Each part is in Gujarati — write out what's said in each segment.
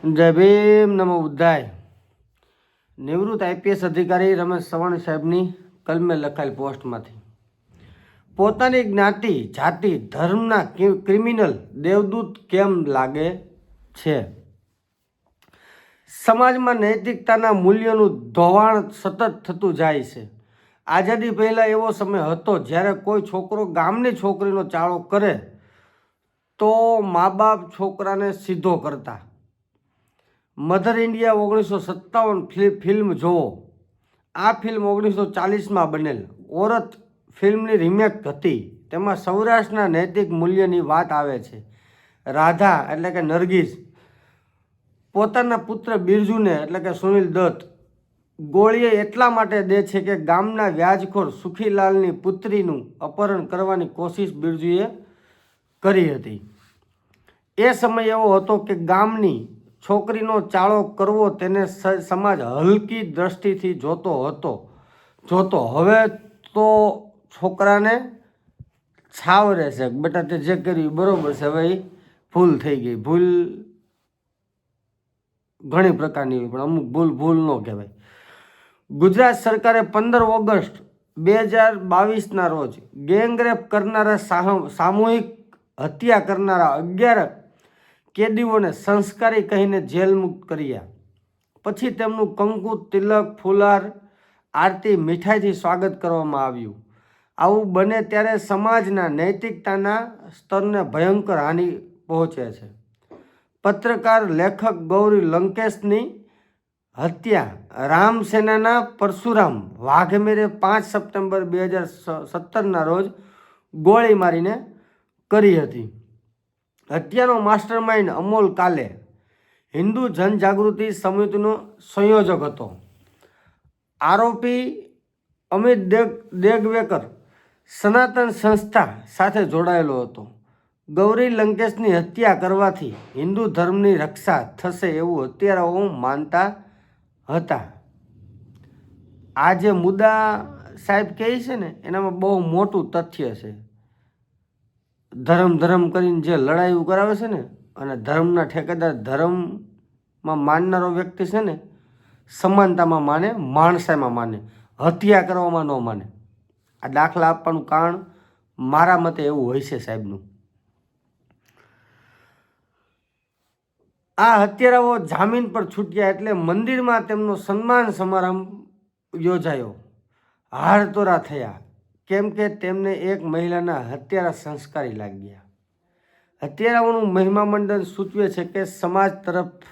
જય ભીમ નમો બુદ્ધાય. નિવૃત્ત આઈપીએસ અધિકારી રમેશ ચવાણ સાહેબની કલમે લખાયેલ પોસ્ટમાંથી પોતાની જ્ઞાતિ જાતિ ધર્મના ક્રિમિનલ દેવદૂત કેમ લાગે છે? સમાજમાં નૈતિકતાના મૂલ્યોનું ધોવાણ સતત થતું જાય છે. આઝાદી પહેલાં એવો સમય હતો જ્યારે કોઈ છોકરો ગામની છોકરીનો ચાળો કરે તો મા બાપ છોકરાને સીધો કરતા. મધર ઇન્ડિયા 1957 ફિલ્મ જોવો. આ ફિલ્મ 1940માં બનેલ ઓરત ફિલ્મની રિમેક હતી. તેમાં સૌરાષ્ટ્રના નૈતિક મૂલ્યની વાત આવે છે. રાધા એટલે કે નરગીસ પોતાના પુત્ર બિરજુને એટલે કે સુનિલ દત્ત ગોળીએ એટલા માટે દે છે કે ગામના વ્યાજખોર સુખીલાલની પુત્રીનું અપહરણ કરવાની કોશિશ બિરજુએ કરી હતી. એ સમય એવો હતો કે ગામની છોકરીનો ચાળો કરવો તેને સમાજ હલકી દ્રષ્ટિથી જોતો. હવે તો છોકરાને છાવરે છે, બેટા તે જે કર્યું બરોબર છે, હવે ભૂલ થઈ ગઈ. ભૂલ ઘણી પ્રકારની હોય, પણ અમુક ભૂલ ન કહેવાય. ગુજરાત સરકારે 15 ઓગસ્ટ 2022ના રોજ ગેંગરેપ કરનારા સામૂહિક હત્યા કરનારા 11 કેદીઓને સંસ્કારી કહીને જેલ મુક્ત કર્યા. પછી તેમનું કંકુ, તિલક, ફુલાર, આરતી, મીઠાઈથી સ્વાગત કરવામાં આવ્યું. આવું બને ત્યારે સમાજના નૈતિકતાના સ્તરને ભયંકર હાનિ પહોંચે છે. પત્રકાર લેખક ગૌરી લંકેશની હત્યા રામસેનાના પરશુરામ વાઘમેરે 5 સપ્ટેમ્બર 2017ના રોજ ગોળી મારીને કરી હતી. હત્યાનો માસ્ટર માઇન્ડ અમોલ કાલે હિન્દુ જનજાગૃતિ સમિતિનો સંયોજક હતો. આરોપી અમિત દેગવેકર સનાતન સંસ્થા સાથે જોડાયેલો હતો. ગૌરી લંકેશની હત્યા કરવાથી હિન્દુ ધર્મની રક્ષા થશે એવું હત્યારાઓ માનતા હતા. આ જે મુદ્દા સાહેબ કહે છે ને, એનામાં બહુ મોટું તથ્ય છે. ધર્મ કરીને જે લડાઈઓ કરાવે છે ને, અને ધર્મના ઠેકેદાર ધર્મમાં માનનારો વ્યક્તિ છે ને, સમાનતામાં માને, માણસાઈમાં માને, હત્યા કરવામાં ન માને. આ દાખલા આપવાનું કારણ મારા મતે એવું હોય છે સાહેબનું. આ હત્યારાઓ જામીન પર છૂટ્યા એટલે મંદિરમાં તેમનો સન્માન સમારંભ યોજાયો. હારતોરા થયા કેમ કે તેમને એક મહિલાના હત્યારા સંસ્કારી લાગ્યા. હત્યારાઓનું મહિમા મંડન સૂચવે છે કે સમાજ તરફ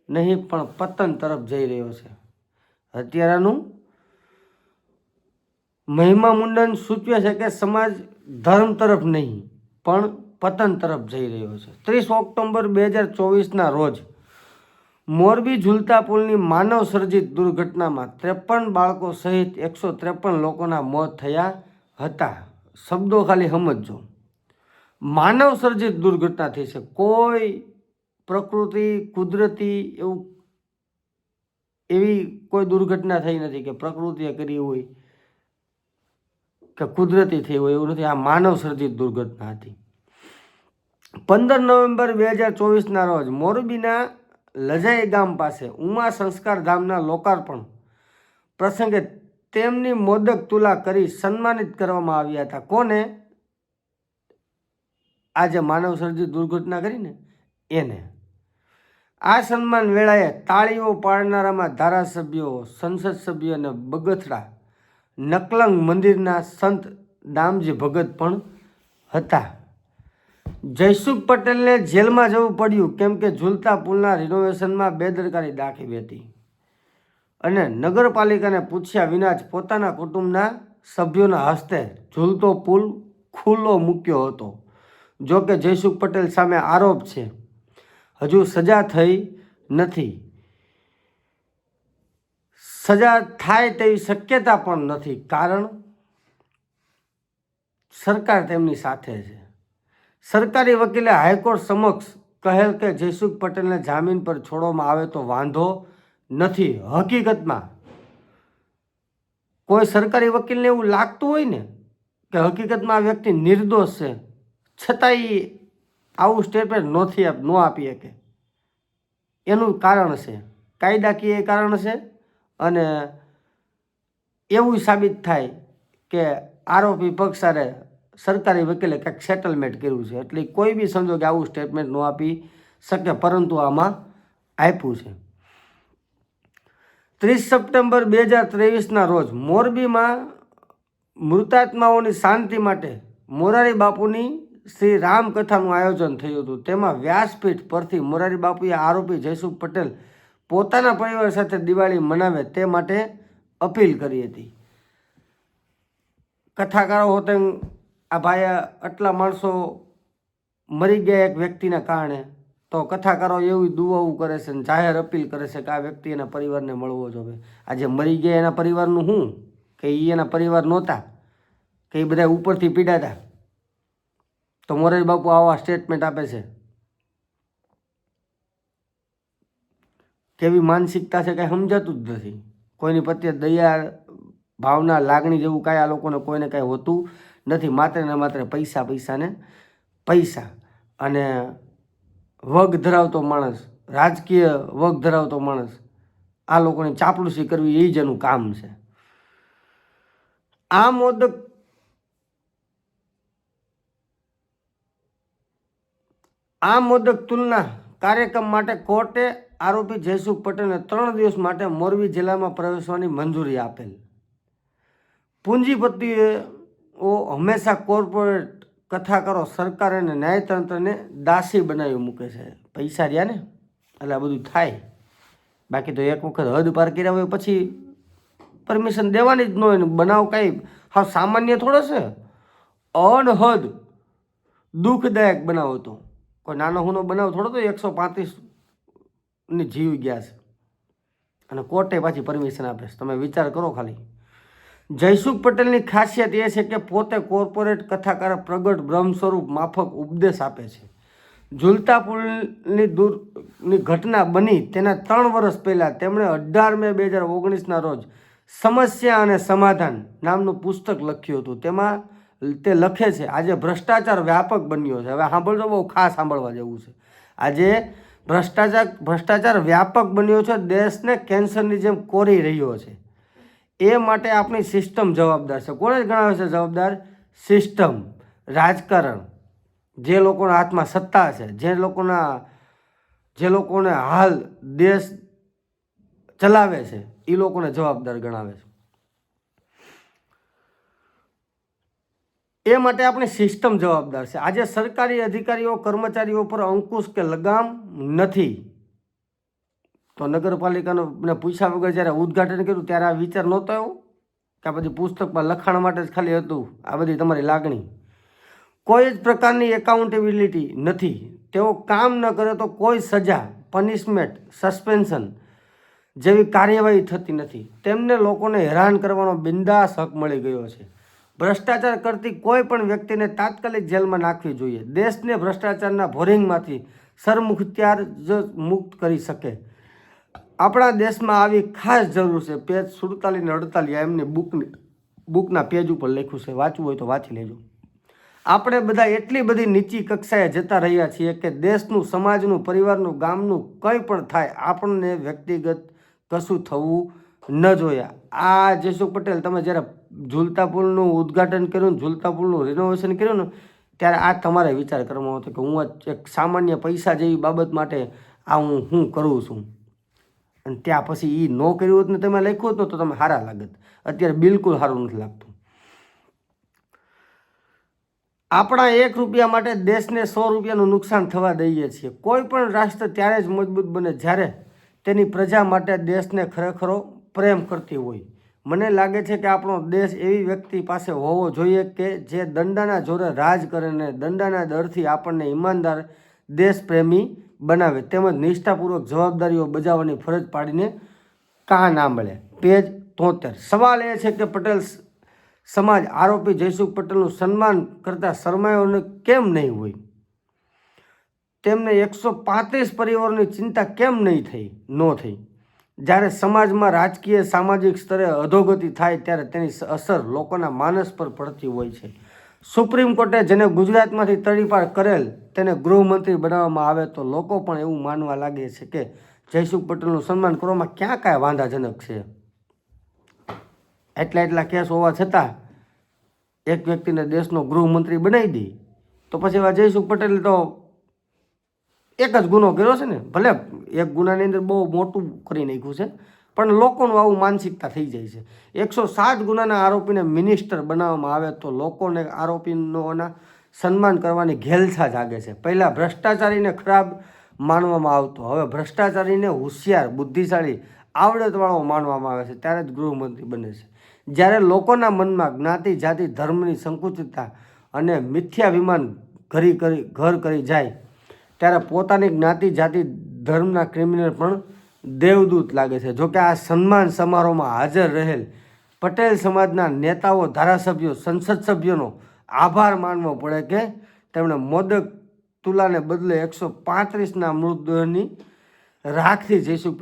નહીં પણ પતન તરફ જઈ રહ્યો છે. હત્યારાનું મહિમા મુંડન સૂચવે છે કે સમાજ ધર્મ તરફ નહીં પણ પતન તરફ જઈ રહ્યો છે. 30 ઓક્ટોબર 2024ના રોજ મોરબી ઝૂલતા પુલની માનવ સર્જિત દુર્ઘટનામાં 53 બાળકો સહિત 153 લોકોના મોત થયા હતા. શબ્દો ખાલી સમજજો. માનવ સર્જિત દુર્ઘટના થઈ છે. કોઈ પ્રકૃતિ કુદરતી એવી કોઈ દુર્ઘટના થઈ નથી કે પ્રકૃતિએ કરી હોય કે કુદરતી થઈ હોય, એવું નથી. આ માનવ સર્જિત દુર્ઘટના હતી. 15 નવેમ્બર 2024ના રોજ મોરબીના લજાઈ ગામ પાસે ઉમા સંસ્કાર ધામના લોકાર્પણ પ્રસંગે તેમની મોદક તુલા કરી સન્માનિત કરવામાં આવ્યા હતા. કોને? આ જે માનવ સર્જિત દુર્ઘટના કરીને એને. આ સન્માન વેળાએ તાળીઓ પાડનારામાં ધારાસભ્યો, સંસદ સભ્યો અને બગથડા નકલંગ મંદિરના સંત દામજી ભગત પણ હતા. જયસુખ પટેલને જેલમાં જવું પડ્યું કેમ કે ઝૂલતા પુલના રિનોવેશનમાં બેદરકારી દાખવી હતી અને નગરપાલિકાને પૂછ્યા વિના જ પોતાના કુટુંબના સભ્યોના હસ્તે ઝૂલતો પુલ ખુલ્લો મૂક્યો હતો. જો કે જયસુખ પટેલ સામે આરોપ છે હજુ સજા થઈ નથી. સજા થાય તેવી શક્યતા પણ નથી, કારણ સરકાર તેમની સાથે છે. સરકારી વકીલે હાઈકોર્ટ સમક્ષ કહેલ કે જયસુખ પટેલને જામીન પર છોડવામાં આવે તો વાંધો નથી. હકીકતમાં કોઈ સરકારી વકીલને એવું લાગતું હોય ને કે હકીકતમાં આ વ્યક્તિ નિર્દોષ છે, છતાંય આવું સ્ટેટમેન્ટ ન આપી શકે, એનું કારણ છે, કાયદાકીય કારણ છે, અને એવું સાબિત થાય કે આરોપી પક્ષારે સરકારી વકીલે કંઈક સેટલમેન્ટ કર્યું છે, એટલે કોઈ બી સંજોગે આવું સ્ટેટમેન્ટ ન આપી શકે, પરંતુ આમાં આપ્યું છે. 30 સપ્ટેમ્બર 2023ના રોજ મોરબીમાં મૃતાત્માઓની શાંતિ માટે મોરારી બાપુની શ્રી રામકથાનું આયોજન થયું હતું. તેમાં વ્યાસપીઠ પરથી મોરારી બાપુએ આરોપી જયસુખ પટેલ પોતાના પરિવાર સાથે દિવાળી મનાવે તે માટે અપીલ કરી હતી. કથાકારો હોતે આ ભાઈ આટલા માણસો મરી ગયા એક વ્યક્તિના કારણે, તો કથાકારો એવી દુઆઓ કરે છે અને જાહેર અપીલ કરે છે કે આ વ્યક્તિ એના પરિવારને મળવો જોઈએ. આજે મરી ગયા એના પરિવારનું શું, કે એ એના પરિવાર નહોતા, કે એ બધા ઉપરથી પીડાતા, તો મોરારી બાપુ આવા સ્ટેટમેન્ટ આપે છે. કેવી માનસિકતા છે કાંઈ સમજાતું જ નથી. કોઈની પ્રત્યે દયા, ભાવના, લાગણી જેવું કાંઈ આ લોકોને કોઈને કાંઈ હોતું નથી. માત્ર ને માત્ર પૈસા, પૈસા ને પૈસા. અને વગ ધરાવતો માણસ, રાજકીય વગ ધરાવતો માણસ, આ લોકોની ચાપલુસી કરવી એ જ એનું કામ છે. આ મોદક તુલના કાર્યક્રમ માટે કોર્ટે આરોપી જયસુખ પટેલને 3 દિવસ માટે મોરબી જિલ્લામાં પ્રવેશવાની મંજૂરી આપેલ. પૂંજીપતિઓ હંમેશા કોર્પોરેટ કથાકારો, સરકાર અને ન્યાયતંત્રને દાસી બનાવી મૂકે છે. પૈસા રહ્યા ને એટલે આ બધું થાય. બાકી તો એક વખત હદ પાર કર્યા હોય પછી પરમિશન દેવાની જ ન હોય. બનાવ કાંઈ હા સામાન્ય થોડો છે, અનહદ દુઃખદાયક બનાવ હતો. કોઈ નાનો હુનો બનાવ થોડો તો 135 જીવ ગયા છે, અને કોર્ટે પાછી પરમિશન આપે છે. તમે વિચાર કરો ખાલી. જયસુખ પટેલની ખાસિયત એ છે કે પોતે કોર્પોરેટ કથાકાર, પ્રગટ બ્રહ્મ સ્વરૂપ માફક ઉપદેશ આપે છે. ઝૂલતા પુલની ઘટના બની તેના 3 વર્ષ પહેલાં તેમણે 18 મે 2019ના રોજ સમસ્યા અને સમાધાન નામનું પુસ્તક લખ્યું હતું. તેમાં તે લખે છે, આજે ભ્રષ્ટાચાર વ્યાપક બન્યો છે. હવે સાંભળજો, બહુ ખાસ સાંભળવા જેવું છે. આજે ભ્રષ્ટાચાર વ્યાપક બન્યો છે, દેશને કેન્સરની જેમ કોરી રહ્યો છે. એ માટે આપણી સિસ્ટમ જવાબદાર છે. કોને ગણાવે છે જવાબદાર? સિસ્ટમ, રાજકારણ, જે લોકોના હાથમાં સત્તા છે, જે લોકોને હાલ દેશ ચલાવે છે, એ લોકોને જવાબદાર ગણાવે છે. એ માટે આપણી સિસ્ટમ જવાબદાર છે. આજે સરકારી અધિકારીઓ, કર્મચારીઓ પર અંકુશ કે લગામ નથી. તો નગરપાલિકાને પૂછ્યા વગર જ્યારે ઉદ્ઘાટન કર્યું ત્યારે આ વિચાર નહોતો આવ્યો કે આ બધી પુસ્તકમાં લખાણ માટે જ ખાલી હતું? આ બધી તમારી લાગણી. કોઈ જ પ્રકારની એકાઉન્ટેબિલિટી નથી. તેઓ કામ ન કરે તો કોઈ સજા, પનિશમેન્ટ, સસ્પેન્શન જેવી કાર્યવાહી થતી નથી. તેમને લોકોને હેરાન કરવાનો બિંદાસ હક મળી ગયો છે. ભ્રષ્ટાચાર કરતી કોઈ પણ વ્યક્તિને તાત્કાલિક જેલમાં નાખવી જોઈએ. દેશને ભ્રષ્ટાચારના ભોરિંગમાંથી સરમુખત્યાર જ મુક્ત કરી શકે. આપણા દેશમાં આવી ખાસ જરૂર છે. પેજ 47 ને 48 એમની બુકના પેજ ઉપર લખ્યું છે. વાંચવું હોય તો વાંચી લેજો. આપણે બધા એટલી બધી નીચી કક્ષાએ જતા રહ્યા છીએ કે દેશનું, સમાજનું, પરિવારનું, ગામનું કંઈ પણ થાય આપણને વ્યક્તિગત કશું થવું ન જોઈએ. આ જયસુખ પટેલ, તમે જ્યારે ઝૂલતા પુલનું ઉદ્ઘાટન કર્યું, ઝૂલતા પુલનું રિનોવેશન કર્યું ને, ત્યારે આ તમારે વિચાર કરવાનો હતો કે હું એક સામાન્ય પૈસા જેવી બાબત માટે આ હું કરું છું. અને ત્યાં પછી એ ન કર્યું હોત ને તમે લખ્યું હોત ને તો તમે સારા લાગત. અત્યારે બિલકુલ સારું નથી લાગતું. આપણા 1 રૂપિયા માટે દેશને 100 રૂપિયાનું નુકસાન થવા દઈએ છીએ. કોઈ પણ રાષ્ટ્ર ત્યારે જ મજબૂત બને જ્યારે તેની પ્રજા માટે દેશને ખરેખર પ્રેમ કરતી હોય. મને લાગે છે કે આપણો દેશ એવી વ્યક્તિ પાસે હોવો જોઈએ કે જે દંડાના જોરે રાજ કરે ને દંડાના દરથી આપણને ઈમાનદાર, દેશપ્રેમી બનાવે, તેમજ નિષ્ઠાપૂર્વક જવાબદારીઓ બજાવવાની ફરજ પાડીને કાં ના મળે. પેજ 73. સવાલ એ છે કે પટેલ સમાજ આરોપી જયસુખ પટેલનું સન્માન કરતા શરમાયોને કેમ નહીં હોય? તેમને 135 પરિવારોની ચિંતા કેમ ન થઈ? જ્યારે સમાજમાં રાજકીય, સામાજિક સ્તરે અધોગતિ થાય ત્યારે તેની અસર લોકોના માનસ પર પડતી હોય છે. સુપ્રીમ કોર્ટે જેને ગુજરાતમાંથી તડીપાર કરેલ તેને ગૃહમંત્રી બનાવવામાં આવે તો લોકો પણ એવું માનવા લાગે છે કે જયસુખ પટેલનું સન્માન કરવામાં ક્યાં કાંઈ વાંધાજનક છે. એટલા કેસ હોવા છતાં એક વ્યક્તિને દેશનો ગૃહમંત્રી બનાવી દે તો પછી એવા જયસુખ પટેલ તો એક જ ગુનો કર્યો છે ને, ભલે એક ગુનાની અંદર બહુ મોટું કરી નાખ્યું છે, પણ લોકોનું આવું માનસિકતા થઈ જાય છે. 107 ગુનાના આરોપીને મિનિસ્ટર બનાવવામાં આવે તો લોકોને આરોપીઓના સન્માન કરવાની ઘેલછા જાગે છે. પહેલાં ભ્રષ્ટાચારીને ખરાબ માનવામાં આવતો, હવે ભ્રષ્ટાચારીને હોશિયાર, બુદ્ધિશાળી, આવડતવાળો માનવામાં આવે છે, ત્યારે જ ગૃહમંત્રી બને છે. જ્યારે લોકોના મનમાં જ્ઞાતિ, જાતિ, ધર્મની સંકુચિતતા અને મિથ્યાભિમાન ઘર કરી જાય ત્યારે પોતાની જ્ઞાતિ, જાતિ, ધર્મના ક્રિમિનલ પણ દેવદૂત લાગે છે. જોકે આ સન્માન સમારોહમાં હાજર રહેલ પટેલ સમાજના નેતાઓ, ધારાસભ્યો, સંસદ સભ્યોનો આભાર માનવો પડે કે તેમણે મોદક તુલાને બદલે 135ના મૃતદેહની રાખથી જયસુખ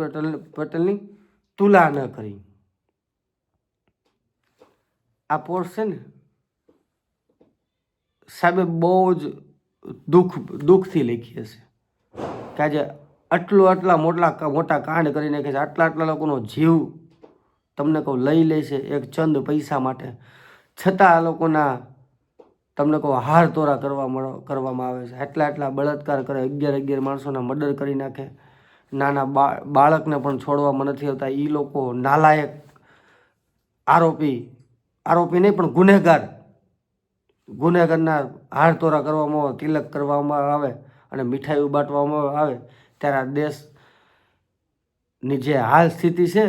પટેલની તુલા ન કરી. આ પોસ્ટ છે ને સાહેબે બહુ જ દુઃખથી લખી હશે કે આજે આટલા મોટા કાંડ કરી નાખે છે, આટલા લોકોનો જીવ તમને કહું લઈ લે છે એક ચંદ પૈસા માટે, છતાં આ લોકોના તમને કહું હાર તોરા કરવામાં આવે છે. આટલા બળાત્કાર કરે, 11 માણસોના મર્ડર કરી નાખે, નાના બાળકને પણ છોડવામાં નથી આવતા. એ લોકો નાલાયક આરોપી નહીં પણ ગુનેગારના હાર તોરા કરવામાં આવે, તિલક કરવામાં આવે અને મીઠાઈ બાંટવામાં આવે ત્યારે આ દેશની જે હાલ સ્થિતિ છે,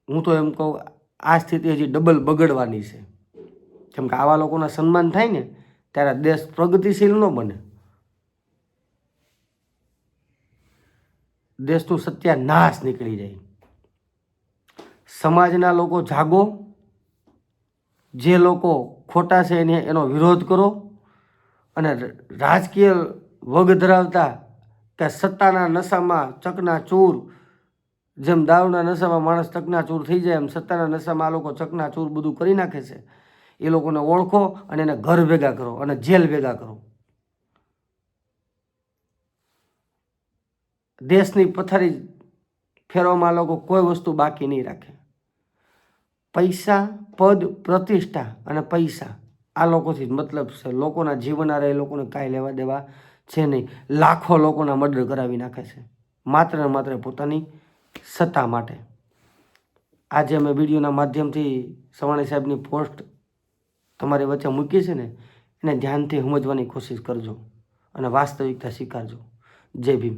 હું તો એમ કહું આ સ્થિતિ હજી ડબલ બગડવાની છે. કેમ કે આવા લોકોના સન્માન થાય ને ત્યારે દેશ પ્રગતિશીલ ન બને, દેશનું સત્યાનાશ નીકળી જાય. સમાજના લોકો જાગો, જે લોકો ખોટા છે એનો વિરોધ કરો અને રાજકીય વગ ધરાવતા કે સત્તાના નશામાં ચકનાચૂર, જેમ દારૂના નશામાં માણસ ચકનાચૂર થઈ જાય એમ સત્તાના નશામાં આ લોકો ચકનાચૂર બધું કરી નાખે છે. એ લોકોને ઓળખો અને એને ઘર ભેગા કરો અને જેલ ભેગા કરો. દેશની પથારી ફેરવામાં લોકો કોઈ વસ્તુ બાકી નહીં રાખે. પૈસા, પદ, પ્રતિષ્ઠા અને પૈસા આ લોકોથી જ મતલબ છે. લોકોના જીવન આ એ લોકોને કાંઈ લેવા દેવા છે નહીં. લાખો લોકોના મર્ડર કરાવી નાખે છે માત્ર ને માત્ર પોતાની સત્તા માટે. આજે અમે વિડીયોના માધ્યમથી સવાણી સાહેબની પોસ્ટ તમારી વચ્ચે મૂકી છે ને, એને ધ્યાનથી સમજવાની કોશિશ કરજો અને વાસ્તવિકતા સ્વીકારજો. જય ભીમ.